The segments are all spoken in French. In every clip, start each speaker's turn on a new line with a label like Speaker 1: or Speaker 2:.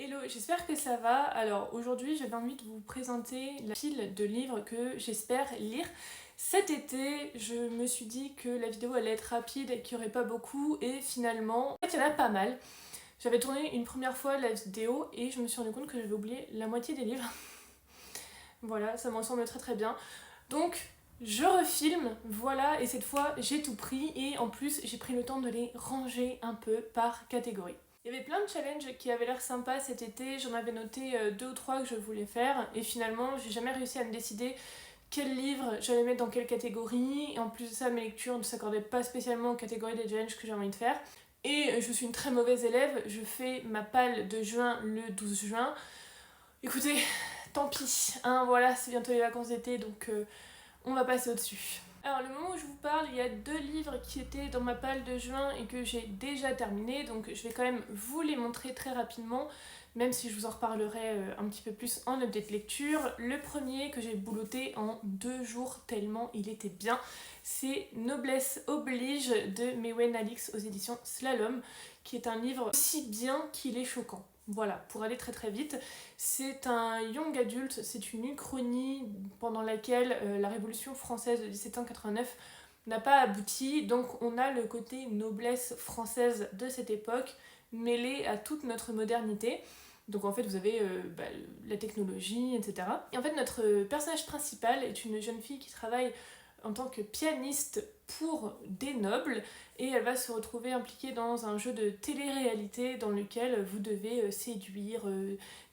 Speaker 1: Hello, j'espère que ça va. Alors aujourd'hui j'avais envie de vous présenter la pile de livres que j'espère lire cet été. Je me suis dit que la vidéo allait être rapide et qu'il n'y aurait pas beaucoup et finalement en fait, il y en a pas mal. J'avais tourné une première fois la vidéo et je me suis rendu compte que j'avais oublié la moitié des livres. Voilà, ça me ressemble très très bien. Donc je refilme, voilà, et cette fois j'ai tout pris et en plus j'ai pris le temps de les ranger un peu par catégorie. Il y avait plein de challenges qui avaient l'air sympas cet été, j'en avais noté 2 ou 3 que je voulais faire et finalement j'ai jamais réussi à me décider quel livre j'allais mettre dans quelle catégorie et en plus de ça mes lectures ne s'accordaient pas spécialement aux catégories des challenges que j'ai envie de faire. Et je suis une très mauvaise élève, je fais ma palle de juin le 12 juin. Écoutez, tant pis, hein, voilà, c'est bientôt les vacances d'été donc on va passer au-dessus. Alors le moment où je vous parle, il y a 2 livres qui étaient dans ma palle de juin et que j'ai déjà terminé, donc je vais quand même vous les montrer très rapidement, même si je vous en reparlerai un petit peu plus en update lecture. Le premier que j'ai bouloté en 2 jours tellement il était bien, c'est Noblesse oblige de Mewen Alix aux éditions Slalom, qui est un livre aussi bien qu'il est choquant. Voilà, pour aller très très vite, c'est un young adulte, c'est une uchronie pendant laquelle la Révolution française de 1789 n'a pas abouti, donc on a le côté noblesse française de cette époque mêlé à toute notre modernité. Donc en fait vous avez la technologie, etc. Et en fait notre personnage principal est une jeune fille qui travaille en tant que pianiste pour des nobles et elle va se retrouver impliquée dans un jeu de télé-réalité dans lequel vous devez séduire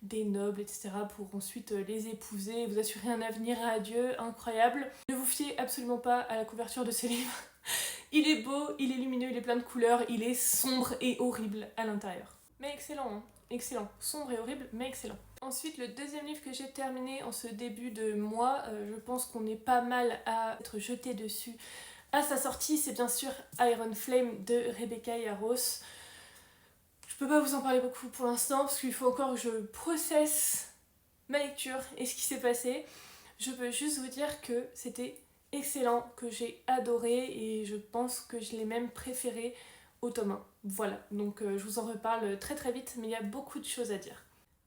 Speaker 1: des nobles, etc. pour ensuite les épouser et vous assurer un avenir radieux, incroyable. Ne vous fiez absolument pas à la couverture de ce livre. Il est beau, il est lumineux, il est plein de couleurs, il est sombre et horrible à l'intérieur. Mais excellent, hein. Excellent. Sombre et horrible, mais excellent. Ensuite, le deuxième livre que j'ai terminé en ce début de mois, je pense qu'on est pas mal à être jeté dessus à sa sortie, c'est bien sûr Iron Flame de Rebecca Yarros. Je peux pas vous en parler beaucoup pour l'instant parce qu'il faut encore que je processe ma lecture et ce qui s'est passé. Je peux juste vous dire que c'était excellent, que j'ai adoré et je pense que je l'ai même préféré au tome 1. Voilà, donc je vous en reparle très très vite, mais il y a beaucoup de choses à dire.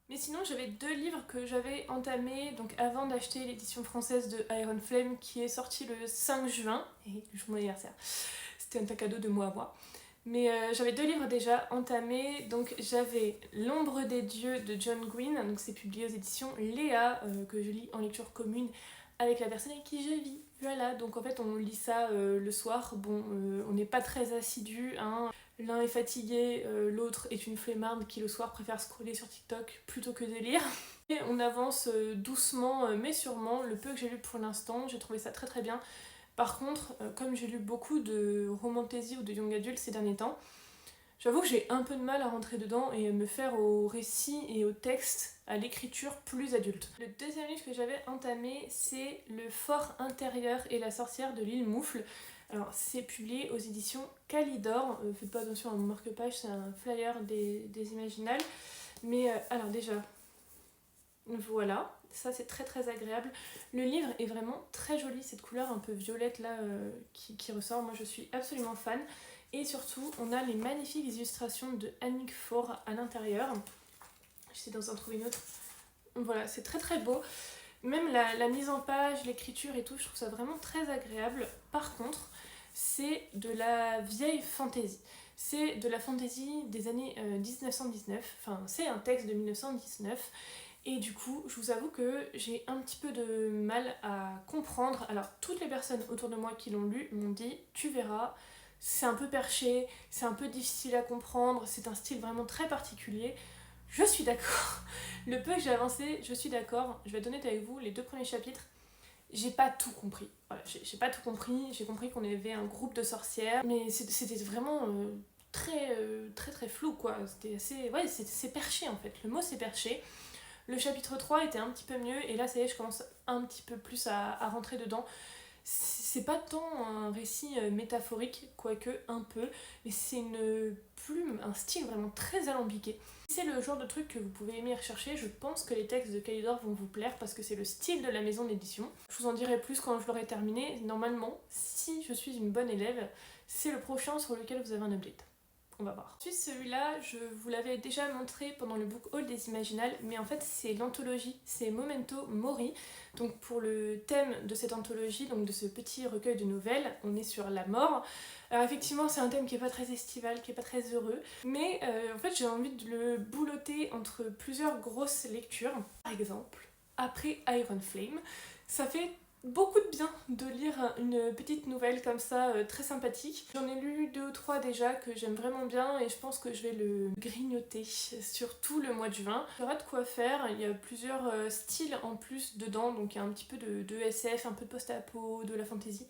Speaker 1: Mais sinon j'avais 2 livres que j'avais entamés donc avant d'acheter l'édition française de Iron Flame qui est sortie le 5 juin, et le jour de mon anniversaire, c'était un cadeau de moi à moi. Mais j'avais 2 livres déjà entamés, donc j'avais L'ombre des dieux de John Green, donc c'est publié aux éditions Léa, que je lis en lecture commune avec la personne avec qui je vis. Voilà, donc en fait on lit ça le soir, bon on n'est pas très assidus, hein. L'un est fatigué, l'autre est une flemmarde qui le soir préfère scroller sur TikTok plutôt que de lire. Et on avance doucement mais sûrement, le peu que j'ai lu pour l'instant, j'ai trouvé ça très très bien. Par contre, comme j'ai lu beaucoup de romantasy ou de young adult ces derniers temps, j'avoue que j'ai un peu de mal à rentrer dedans et à me faire au récit et au texte, à l'écriture plus adulte. Le deuxième livre que j'avais entamé, c'est Le fort intérieur et la sorcière de l'île Moufle. Alors c'est publié aux éditions Calidor, faites pas attention à mon marque-page, c'est un flyer des Imaginales. Mais alors déjà, voilà, ça c'est très très agréable. Le livre est vraiment très joli, cette couleur un peu violette là qui ressort, moi je suis absolument fan. Et surtout, on a les magnifiques illustrations de Annick Faure à l'intérieur. J'essaie d'en trouver une autre. Voilà, c'est très très beau. Même la mise en page, l'écriture et tout, je trouve ça vraiment très agréable. Par contre, c'est de la vieille fantaisie. C'est de la fantaisie des années 1919. Enfin, c'est un texte de 1919. Et du coup, je vous avoue que j'ai un petit peu de mal à comprendre. Alors, toutes les personnes autour de moi qui l'ont lu m'ont dit « Tu verras, c'est un peu perché, c'est un peu difficile à comprendre, c'est un style vraiment très particulier. » Je suis d'accord. Le peu que j'ai avancé, je suis d'accord. Je vais être honnête avec vous, les 2 premiers chapitres, j'ai pas tout compris. Voilà, j'ai pas tout compris. J'ai compris qu'on avait un groupe de sorcières, mais c'était vraiment très très flou quoi. C'était assez... Ouais, c'est perché en fait. Le mot c'est perché. Le chapitre 3 était un petit peu mieux et là ça y est je commence un petit peu plus à rentrer dedans. C'est pas tant un récit métaphorique, quoique un peu, mais c'est une plume, un style vraiment très alambiqué. Si c'est le genre de truc que vous pouvez aimer rechercher, je pense que les textes de Calidor vont vous plaire parce que c'est le style de la maison d'édition. Je vous en dirai plus quand je l'aurai terminé. Normalement, si je suis une bonne élève, c'est le prochain sur lequel vous avez un update. On va voir. Ensuite, celui-là, je vous l'avais déjà montré pendant le book haul des Imaginales, mais en fait, c'est l'anthologie, c'est Memento Mori. Donc, pour le thème de cette anthologie, donc de ce petit recueil de nouvelles, on est sur la mort. Alors, effectivement, c'est un thème qui est pas très estival, qui est pas très heureux, mais en fait, j'ai envie de le boulotter entre plusieurs grosses lectures. Par exemple, après Iron Flame, ça fait beaucoup de bien de lire une petite nouvelle comme ça, très sympathique. J'en ai lu 2 ou 3 déjà que j'aime vraiment bien et je pense que je vais le grignoter sur tout le mois de juin. Il y aura de quoi faire, il y a plusieurs styles en plus dedans, donc il y a un petit peu de SF, un peu de post-apo, de la fantasy.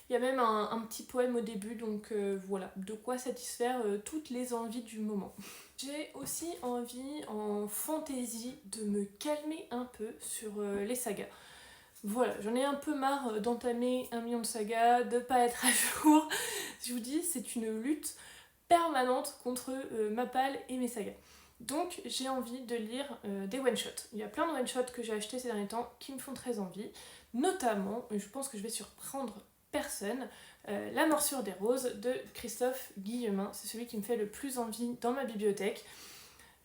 Speaker 1: Il y a même un petit poème au début, donc voilà, de quoi satisfaire toutes les envies du moment. J'ai aussi envie en fantasy de me calmer un peu sur les sagas. Voilà, j'en ai un peu marre d'entamer 1 million de sagas, de pas être à jour. Je vous dis, c'est une lutte permanente contre ma palle et mes sagas. Donc j'ai envie de lire des one-shots. Il y a plein de one-shots que j'ai achetés ces derniers temps qui me font très envie. Notamment, je pense que je vais surprendre personne, La morsure des roses de Christophe Guillemin. C'est celui qui me fait le plus envie dans ma bibliothèque.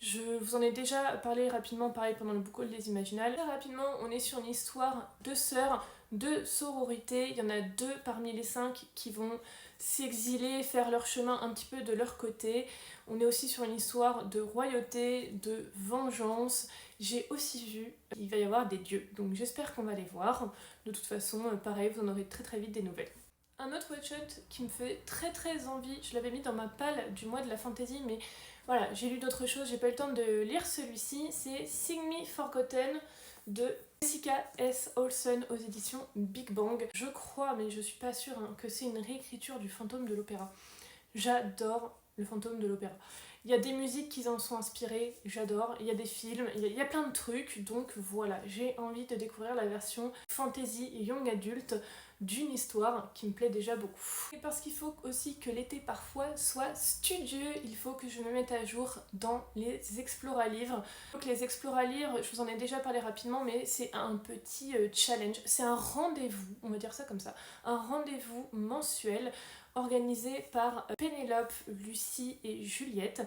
Speaker 1: Je vous en ai déjà parlé rapidement, pareil, pendant le book haul des Imaginales. Très rapidement, on est sur une histoire de sœurs, de sororité. Il y en a 2 parmi les 5 qui vont s'exiler, faire leur chemin un petit peu de leur côté. On est aussi sur une histoire de royauté, de vengeance. J'ai aussi vu qu'il va y avoir des dieux, donc j'espère qu'on va les voir. De toute façon, pareil, vous en aurez très très vite des nouvelles. Un autre one-shot qui me fait très très envie, je l'avais mis dans ma palle du mois de la fantasy, mais voilà, j'ai lu d'autres choses, j'ai pas eu le temps de lire celui-ci, c'est Sing Me Forgotten de Jessica S. Olsen aux éditions Big Bang. Je crois, mais je suis pas sûre, que c'est une réécriture du Fantôme de l'Opéra. J'adore le Fantôme de l'Opéra. Il y a des musiques qui en sont inspirées, j'adore, il y a des films, il y a plein de trucs, donc voilà, j'ai envie de découvrir la version fantasy young adulte d'une histoire qui me plaît déjà beaucoup. Et parce qu'il faut aussi que l'été parfois soit studieux, il faut que je me mette à jour dans les Explora-livres. Donc les Explora-livres, je vous en ai déjà parlé rapidement, mais c'est un petit challenge, c'est un rendez-vous, on va dire ça comme ça, un rendez-vous mensuel organisé par Pénélope, Lucie et Juliette,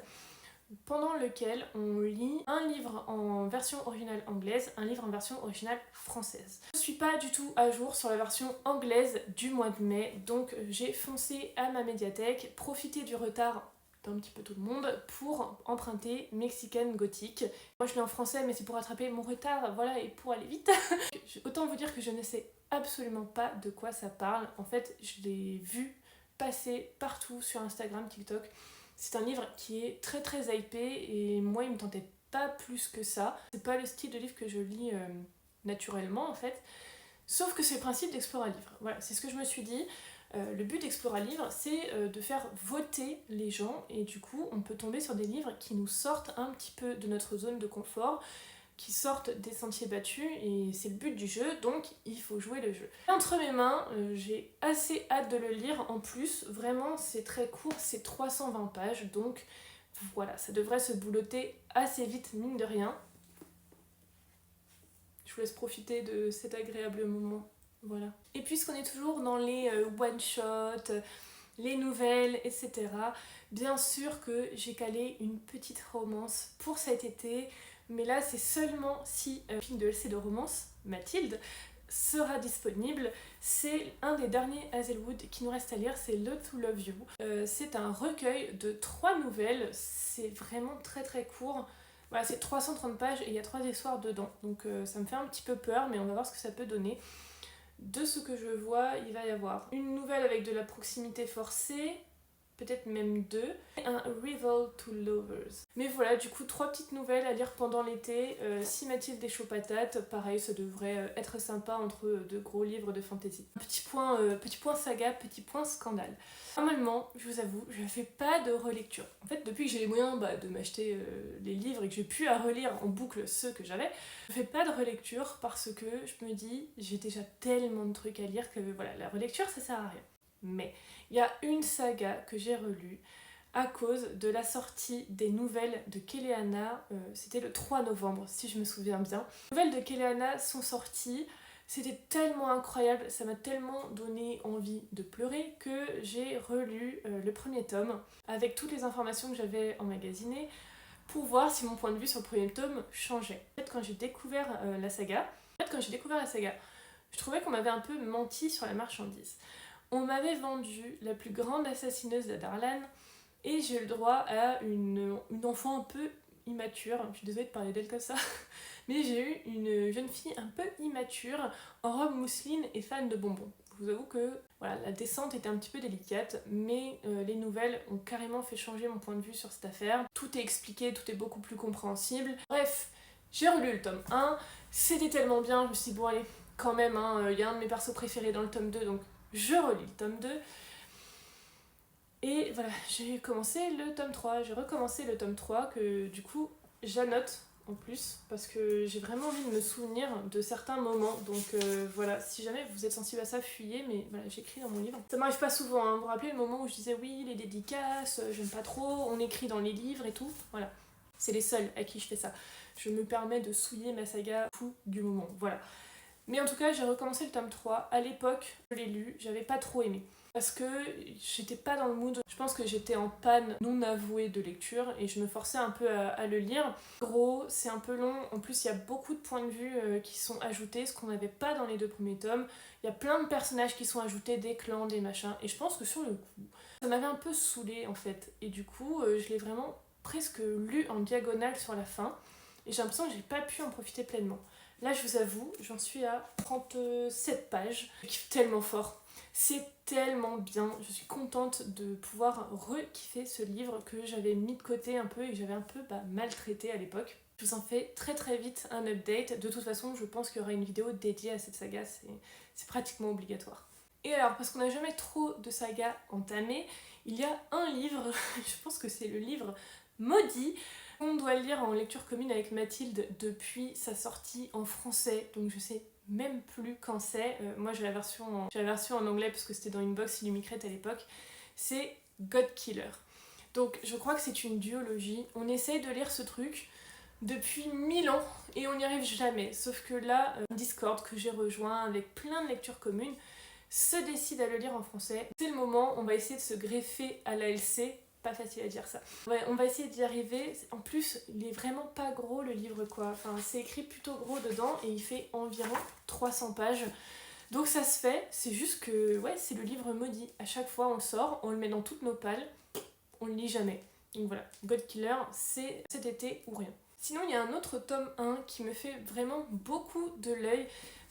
Speaker 1: pendant lequel on lit un livre en version originale anglaise, un livre en version originale française. Je ne suis pas du tout à jour sur la version anglaise du mois de mai, donc j'ai foncé à ma médiathèque, profité du retard d'un petit peu tout le monde pour emprunter Mexican Gothic. Moi je lis en français, mais c'est pour rattraper mon retard, voilà, et pour aller vite. Autant vous dire que je ne sais absolument pas de quoi ça parle. En fait, je l'ai vu passer partout sur Instagram, TikTok. C'est un livre qui est très très hypé et moi il me tentait pas plus que ça. C'est pas le style de livre que je lis naturellement en fait. Sauf que c'est le principe d'Explora-Livre. Voilà, c'est ce que je me suis dit. Le but d'Explora-Livre, c'est de faire voter les gens et du coup on peut tomber sur des livres qui nous sortent un petit peu de notre zone de confort, qui sortent des sentiers battus et c'est le but du jeu, donc il faut jouer le jeu. Entre mes mains, j'ai assez hâte de le lire. En plus, vraiment c'est très court, c'est 320 pages, donc voilà, ça devrait se boulotter assez vite, mine de rien. Je vous laisse profiter de cet agréable moment. Voilà. Et puisqu'on est toujours dans les one-shots, les nouvelles, etc., bien sûr que j'ai calé une petite romance pour cet été. Mais là, c'est seulement si film de LC de romance, Mathilde, sera disponible. C'est un des derniers Hazelwood qui nous reste à lire, c'est Love to Love You. C'est un recueil de 3 nouvelles, c'est vraiment très très court. Voilà, c'est 330 pages et il y a 3 histoires dedans. Donc ça me fait un petit peu peur, mais on va voir ce que ça peut donner. De ce que je vois, il va y avoir une nouvelle avec de la proximité forcée, peut-être même 2, et un Rival to Lovers. Mais voilà, du coup, 3 petites nouvelles à lire pendant l'été. Si Mathilde est chaud patate, pareil, ça devrait être sympa entre 2 gros livres de fantasy. Petit point saga, petit point scandale. Normalement, je vous avoue, je ne fais pas de relecture. En fait, depuis que j'ai les moyens de m'acheter les livres et que j'ai pu à relire en boucle ceux que j'avais, je fais pas de relecture parce que je me dis, j'ai déjà tellement de trucs à lire que voilà, la relecture ça sert à rien. Mais il y a une saga que j'ai relue à cause de la sortie des nouvelles de Kéléana, c'était le 3 novembre si je me souviens bien. Les nouvelles de Kéléana sont sorties, C'était tellement incroyable, ça m'a tellement donné envie de pleurer que j'ai relu le premier tome avec toutes les informations que j'avais emmagasinées pour voir si mon point de vue sur le premier tome changeait. En fait, quand j'ai découvert la saga, je trouvais qu'on m'avait un peu menti sur la marchandise. On m'avait vendu la plus grande assassineuse d'Adarlan et j'ai eu le droit à une enfant un peu immature, je suis désolée de parler d'elle comme ça, mais j'ai eu une jeune fille un peu immature en robe mousseline et fan de bonbons. Je vous avoue que voilà, la descente était un petit peu délicate, mais les nouvelles ont carrément fait changer mon point de vue sur cette affaire. Tout est expliqué, tout est beaucoup plus compréhensible. Bref, j'ai relu le tome 1, c'était tellement bien, je me suis dit bon allez, quand même, il y a un de mes persos préférés dans le tome 2, donc je relis le tome 2. Et voilà, j'ai commencé le tome 3, j'ai recommencé le tome 3 que du coup j'annote en plus parce que j'ai vraiment envie de me souvenir de certains moments. Donc voilà, si jamais vous êtes sensible à ça, fuyez, mais voilà, j'écris dans mon livre. Ça m'arrive pas souvent, hein. Vous vous rappelez le moment où je disais oui, les dédicaces, j'aime pas trop, on écrit dans les livres et tout. Voilà, c'est les seuls à qui je fais ça. Je me permets de souiller ma saga fou du moment, voilà. Mais en tout cas, j'ai recommencé le tome 3. À l'époque, je l'ai lu, j'avais pas trop aimé. Parce que j'étais pas dans le mood. Je pense que j'étais en panne non avouée de lecture et je me forçais un peu à le lire. Gros, c'est un peu long. En plus, il y a beaucoup de points de vue qui sont ajoutés, ce qu'on n'avait pas dans les 2 premiers tomes. Il y a plein de personnages qui sont ajoutés, des clans, des machins. Et je pense que sur le coup, ça m'avait un peu saoulée en fait. Et du coup, je l'ai vraiment presque lu en diagonale sur la fin. Et j'ai l'impression que j'ai pas pu en profiter pleinement. Là, je vous avoue, j'en suis à 37 pages. Je kiffe tellement fort. C'est tellement bien. Je suis contente de pouvoir re-kiffer ce livre que j'avais mis de côté un peu et que j'avais un peu maltraité à l'époque. Je vous en fais très très vite un update. De toute façon, je pense qu'il y aura une vidéo dédiée à cette saga. C'est pratiquement obligatoire. Et alors, parce qu'on n'a jamais trop de sagas entamées, il y a un livre, je pense que c'est le livre maudit, on doit le lire en lecture commune avec Mathilde depuis sa sortie en français, donc je sais même plus quand c'est. Moi j'ai la version en anglais parce que c'était dans une box Illumicrate à l'époque. C'est Godkiller. Donc je crois que c'est une duologie. On essaye de lire ce truc depuis 1000 ans et on n'y arrive jamais. Sauf que là, Discord que j'ai rejoint avec plein de lectures communes se décide à le lire en français. C'est le moment, on va essayer de se greffer à l'ALC. Pas facile à dire ça. Ouais, on va essayer d'y arriver. En plus, il est vraiment pas gros le livre quoi. Enfin, c'est écrit plutôt gros dedans et il fait environ 300 pages. Donc ça se fait, c'est juste que ouais, c'est le livre maudit. À chaque fois on le sort, on le met dans toutes nos palles, on le lit jamais. Donc voilà, Godkiller, c'est cet été ou rien. Sinon, il y a un autre tome 1 qui me fait vraiment beaucoup de l'œil.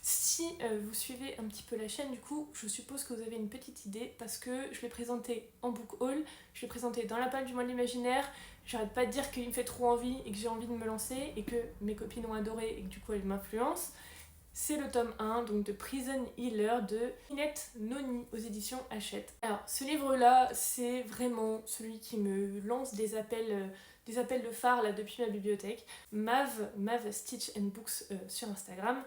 Speaker 1: Si vous suivez un petit peu la chaîne, du coup, je suppose que vous avez une petite idée parce que je l'ai présenté en book haul, je l'ai présenté dans la palle du mois de l'imaginaire. J'arrête pas de dire qu'il me fait trop envie et que j'ai envie de me lancer et que mes copines ont adoré et que du coup elles m'influencent. C'est le tome 1 donc de Prison Healer de Ninette Noni aux éditions Hachette. Alors ce livre-là, c'est vraiment celui qui me lance des appels de phare là depuis ma bibliothèque. Mav Stitch and Books sur Instagram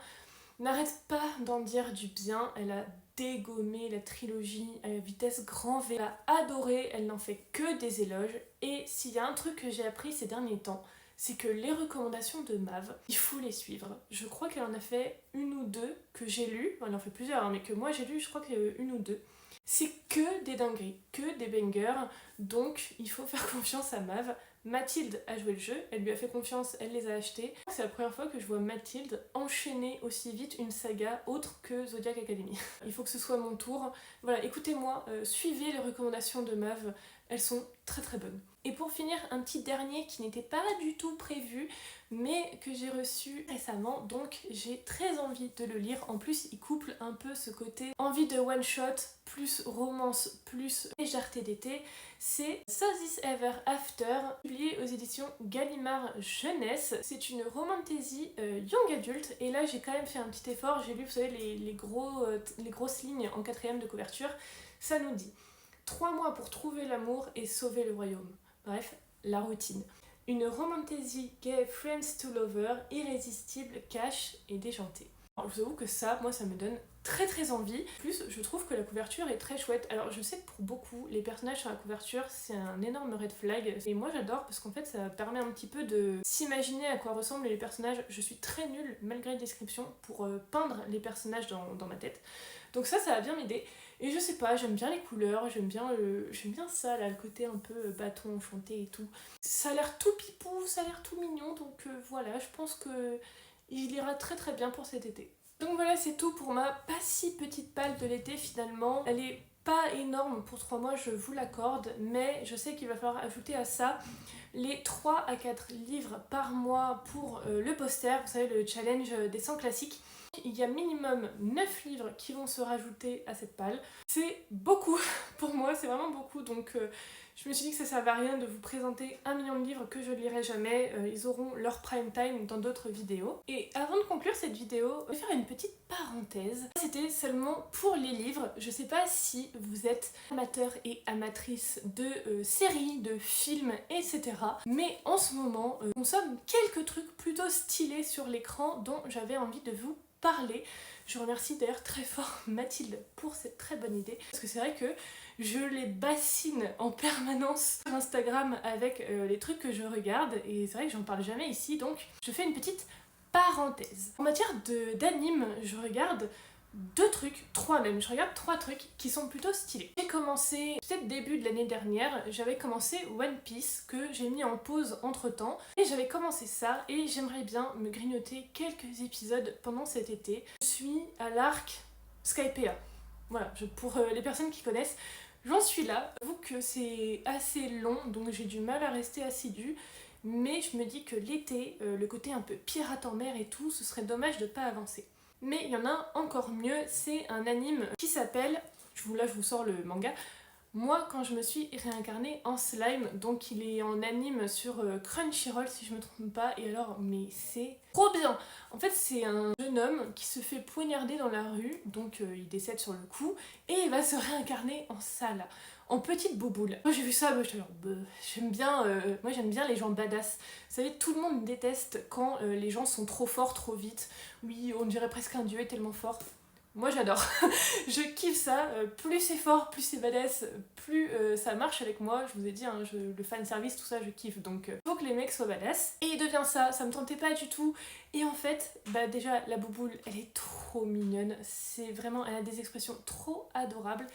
Speaker 1: n'arrête pas d'en dire du bien. Elle a dégommé la trilogie à vitesse grand V. Elle a adoré, elle n'en fait que des éloges. Et s'il y a un truc que j'ai appris ces derniers temps, c'est que les recommandations de Mav, il faut les suivre. Je crois qu'elle en a fait une ou deux que j'ai lues, elle en fait plusieurs, hein, mais que moi j'ai lu, je crois qu'il y a eu une ou deux. C'est que des dingueries, que des bangers, donc il faut faire confiance à Mav. Mathilde a joué le jeu, elle lui a fait confiance, elle les a achetés. C'est la première fois que je vois Mathilde enchaîner aussi vite une saga autre que Zodiac Academy. Il faut que ce soit mon tour. Voilà, écoutez-moi, suivez les recommandations de Mav, elles sont très très bonnes. Et pour finir, un petit dernier qui n'était pas du tout prévu, mais que j'ai reçu récemment, donc j'ai très envie de le lire. En plus, il couple un peu ce côté envie de one-shot, plus romance, plus légèreté d'été. C'est So This Ever After, publié aux éditions Gallimard Jeunesse. C'est une romantasy young adulte, et là j'ai quand même fait un petit effort. J'ai lu, vous savez, les grosses lignes en 4e de couverture. Ça nous dit 3 mois pour trouver l'amour et sauver le royaume. Bref, la routine. Une romantasy gay friends to lover, irrésistible, cash et déjantée. Alors, je vous avoue que ça, moi, ça me donne très envie. En plus, je trouve que la couverture est très chouette. Alors, je sais que pour beaucoup, les personnages sur la couverture, c'est un énorme red flag. Et moi, j'adore parce qu'en fait, ça permet un petit peu de s'imaginer à quoi ressemblent les personnages. Je suis très nulle, malgré les descriptions, pour peindre les personnages dans ma tête. Donc ça va bien m'aider. Et je sais pas, j'aime bien les couleurs, j'aime bien ça, là, le côté un peu bâton enchanté et tout. Ça a l'air tout pipou, ça a l'air tout mignon, donc voilà, je pense que il ira très bien pour cet été. Donc voilà, c'est tout pour ma pas si petite palle de l'été finalement. Elle est pas énorme pour 3 mois, je vous l'accorde, mais je sais qu'il va falloir ajouter à ça les 3 à 4 livres par mois pour le poster, vous savez, le challenge des 100 classiques. Il y a minimum 9 livres qui vont se rajouter à cette palle. C'est beaucoup pour moi, c'est vraiment beaucoup, donc je me suis dit que ça servait à rien de vous présenter 1 million de livres que je ne lirai jamais. Ils auront leur prime time dans d'autres vidéos. Et avant de conclure cette vidéo, je vais faire une petite parenthèse. C'était seulement pour les livres. Je sais pas si vous êtes amateur et amatrice de séries, de films, etc. Mais en ce moment, on consomme quelques trucs plutôt stylés sur l'écran dont j'avais envie de vous parler. Je remercie d'ailleurs très fort Mathilde pour cette très bonne idée. Parce que c'est vrai que je les bassine en permanence sur Instagram avec les trucs que je regarde. Et c'est vrai que j'en parle jamais ici, donc je fais une petite parenthèse. En matière d'anime, je regarde 2 trucs, 3 même, je regarde 3 trucs qui sont plutôt stylés. J'ai commencé, peut-être début de l'année dernière, j'avais commencé One Piece que j'ai mis en pause entre temps. Et j'avais commencé ça et j'aimerais bien me grignoter quelques épisodes pendant cet été. Je suis à l'arc Skypiea. Voilà, pour les personnes qui connaissent, j'en suis là. J'avoue que c'est assez long, donc j'ai du mal à rester assidue. Mais je me dis que l'été, le côté un peu pirate en mer et tout, ce serait dommage de pas avancer. Mais il y en a encore mieux, c'est un anime qui s'appelle, là je vous sors le manga, Moi quand je me suis réincarnée en slime, donc il est en anime sur Crunchyroll si je me trompe pas, et alors mais c'est trop bien. En fait c'est un jeune homme qui se fait poignarder dans la rue, donc il décède sur le coup, et il va se réincarner en sale, en petite bouboule. Moi j'ai vu ça, j'étais genre, moi j'aime bien les gens badass. Vous savez, tout le monde déteste quand les gens sont trop forts, trop vite. Oui, on dirait presque un dieu est tellement fort. Moi j'adore, je kiffe ça, plus c'est fort, plus c'est badass, plus ça marche avec moi, je vous ai dit, hein, le fanservice, tout ça je kiffe, donc faut que les mecs soient badass. Et il devient ça me tentait pas du tout, et en fait, bah déjà la bouboule, elle est trop mignonne, c'est vraiment, elle a des expressions trop adorables,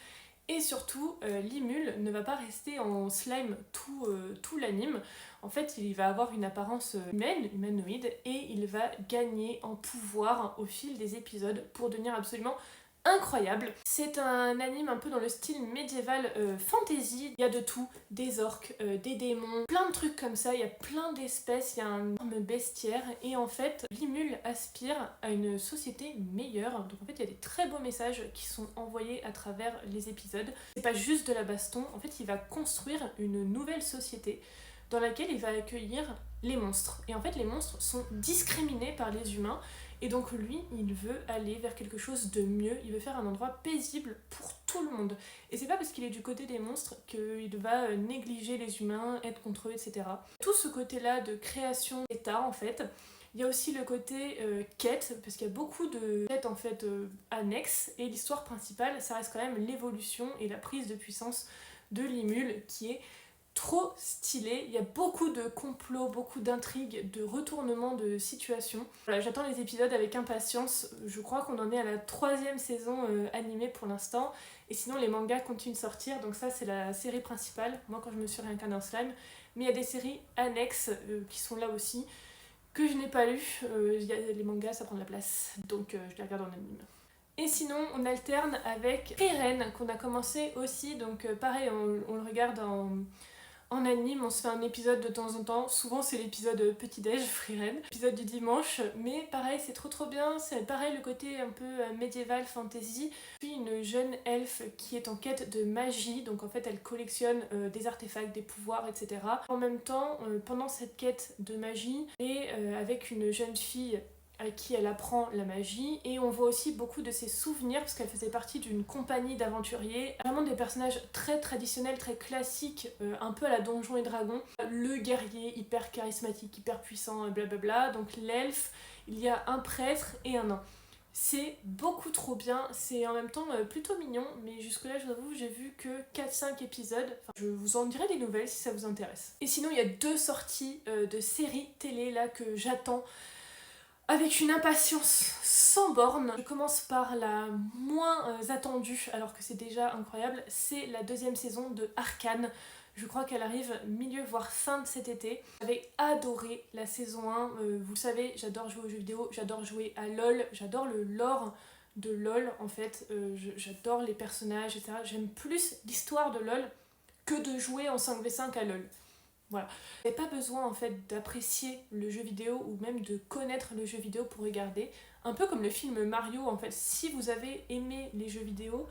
Speaker 1: et surtout, Limul ne va pas rester en slime tout l'anime. En fait, il va avoir une apparence humanoïde, et il va gagner en pouvoir au fil des épisodes pour devenir absolument incroyable. C'est un anime un peu dans le style médiéval fantasy. Il y a de tout, des orques, des démons, plein de trucs comme ça, il y a plein d'espèces, il y a un énorme bestiaire, et en fait Limul aspire à une société meilleure. Donc en fait il y a des très beaux messages qui sont envoyés à travers les épisodes. C'est pas juste de la baston, en fait il va construire une nouvelle société dans laquelle il va accueillir les monstres. Et en fait les monstres sont discriminés par les humains. Et donc lui, il veut aller vers quelque chose de mieux, il veut faire un endroit paisible pour tout le monde. Et c'est pas parce qu'il est du côté des monstres qu'il va négliger les humains, être contre eux, etc. Tout ce côté-là de création d'État, en fait. Il y a aussi le côté quête, parce qu'il y a beaucoup de quêtes en fait annexes, et l'histoire principale, ça reste quand même l'évolution et la prise de puissance de Limul, qui est trop stylé. Il y a beaucoup de complots, beaucoup d'intrigues, de retournements de situation. Voilà, j'attends les épisodes avec impatience. Je crois qu'on en est à la 3e saison animée pour l'instant. Et sinon, les mangas continuent de sortir. Donc ça, c'est la série principale. Moi, quand je me suis réincarnée en slime. Mais il y a des séries annexes qui sont là aussi, que je n'ai pas lues. Les mangas, ça prend de la place. Donc je les regarde en anime. Et sinon, on alterne avec Frieren, qu'on a commencé aussi. Donc pareil, on le regarde en anime, on se fait un épisode de temps en temps. Souvent c'est l'épisode petit-déj, Frieren, épisode du dimanche. Mais pareil, c'est trop bien. C'est pareil le côté un peu médiéval, fantasy. Puis une jeune elfe qui est en quête de magie. Donc en fait elle collectionne des artefacts, des pouvoirs, etc. En même temps, pendant cette quête de magie, et avec une jeune fille à qui elle apprend la magie, et on voit aussi beaucoup de ses souvenirs parce qu'elle faisait partie d'une compagnie d'aventuriers, vraiment des personnages très traditionnels, très classiques, un peu à la Donjons et Dragons. Le guerrier hyper charismatique, hyper puissant, blablabla, donc l'elfe, il y a un prêtre et un nain. C'est beaucoup trop bien, c'est en même temps plutôt mignon, mais jusque là je vous avoue j'ai vu que 4-5 épisodes. Enfin, je vous en dirai des nouvelles si ça vous intéresse. Et sinon il y a 2 sorties de séries télé là que j'attends avec une impatience sans borne. Je commence par la moins attendue, alors que c'est déjà incroyable, c'est la 2e saison de Arcane. Je crois qu'elle arrive milieu voire fin de cet été. J'avais adoré la saison 1, vous le savez, j'adore jouer aux jeux vidéo, j'adore jouer à LOL, j'adore le lore de LOL en fait, j'adore les personnages, etc. J'aime plus l'histoire de LOL que de jouer en 5v5 à LOL. Voilà. Vous n'avez pas besoin en fait d'apprécier le jeu vidéo ou même de connaître le jeu vidéo pour regarder. Un peu comme le film Mario en fait, si vous avez aimé les jeux vidéo,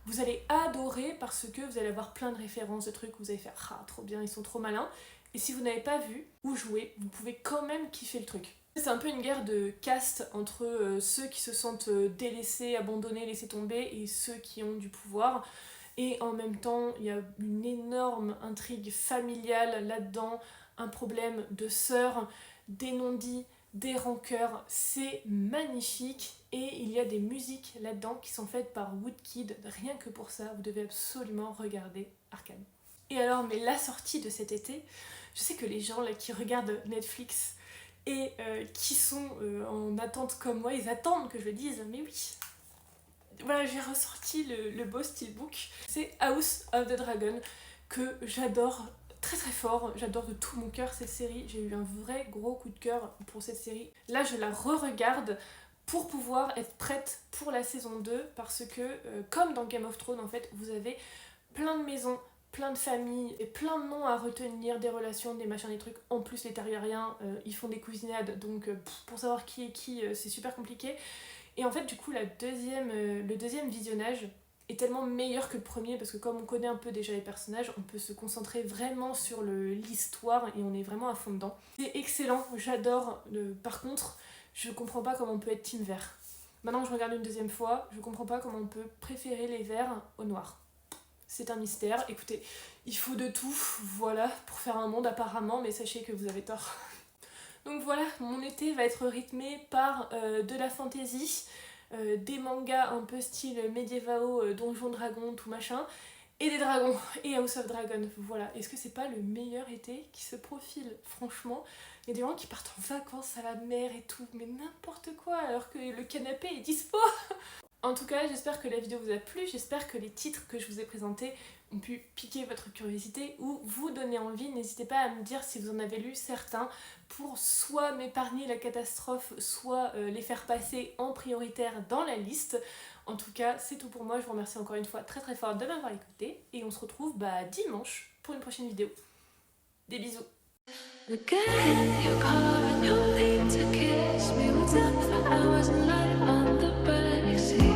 Speaker 1: vous allez adorer parce que vous allez avoir plein de références, de trucs où vous allez faire « Ah, trop bien, ils sont trop malins ». Et si vous n'avez pas vu ou joué, vous pouvez quand même kiffer le truc. C'est un peu une guerre de caste entre ceux qui se sentent délaissés, abandonnés, laissés tomber et ceux qui ont du pouvoir. Et en même temps, il y a une énorme intrigue familiale là-dedans, un problème de sœurs, des non-dits, des rancœurs, c'est magnifique et il y a des musiques là-dedans qui sont faites par Woodkid, rien que pour ça, vous devez absolument regarder Arcane. Et alors, mais la sortie de cet été, je sais que les gens là qui regardent Netflix et qui sont en attente comme moi, ils attendent que je le dise, mais oui, voilà, j'ai ressorti le beau steelbook. C'est House of the Dragon que j'adore très très fort. J'adore de tout mon cœur cette série. J'ai eu un vrai gros coup de cœur pour cette série. Là, je la re-regarde pour pouvoir être prête pour la saison 2 parce que, comme dans Game of Thrones, en fait, vous avez plein de maisons, plein de familles et plein de noms à retenir, des relations, des machins, des trucs. En plus, les Targaryens, ils font des cousinades, donc pour savoir qui est qui, c'est super compliqué. Et en fait, du coup, le deuxième visionnage est tellement meilleur que le premier parce que comme on connaît un peu déjà les personnages, on peut se concentrer vraiment sur l'histoire et on est vraiment à fond dedans. C'est excellent, j'adore. Par contre, je comprends pas comment on peut être team vert. Maintenant que je regarde une deuxième fois, je comprends pas comment on peut préférer les verts au noir. C'est un mystère. Écoutez, il faut de tout, voilà, pour faire un monde apparemment, mais sachez que vous avez tort. Donc voilà, mon été va être rythmé par de la fantasy, des mangas un peu style médiévaux, Donjons Dragons, tout machin, et des dragons, et House of Dragon. Voilà, est-ce que c'est pas le meilleur été qui se profile? Franchement, il y a des gens qui partent en vacances à la mer et tout, mais n'importe quoi, alors que le canapé est dispo. En tout cas, j'espère que la vidéo vous a plu, j'espère que les titres que je vous ai présentés ont pu piquer votre curiosité ou vous donner envie. N'hésitez pas à me dire si vous en avez lu certains pour soit m'épargner la catastrophe, soit les faire passer en prioritaire dans la liste. En tout cas, c'est tout pour moi. Je vous remercie encore une fois très très fort de m'avoir écouté et on se retrouve dimanche pour une prochaine vidéo. Des bisous. Look ahead, your car and your lead to kiss me. What's up for hours and light on the backseat.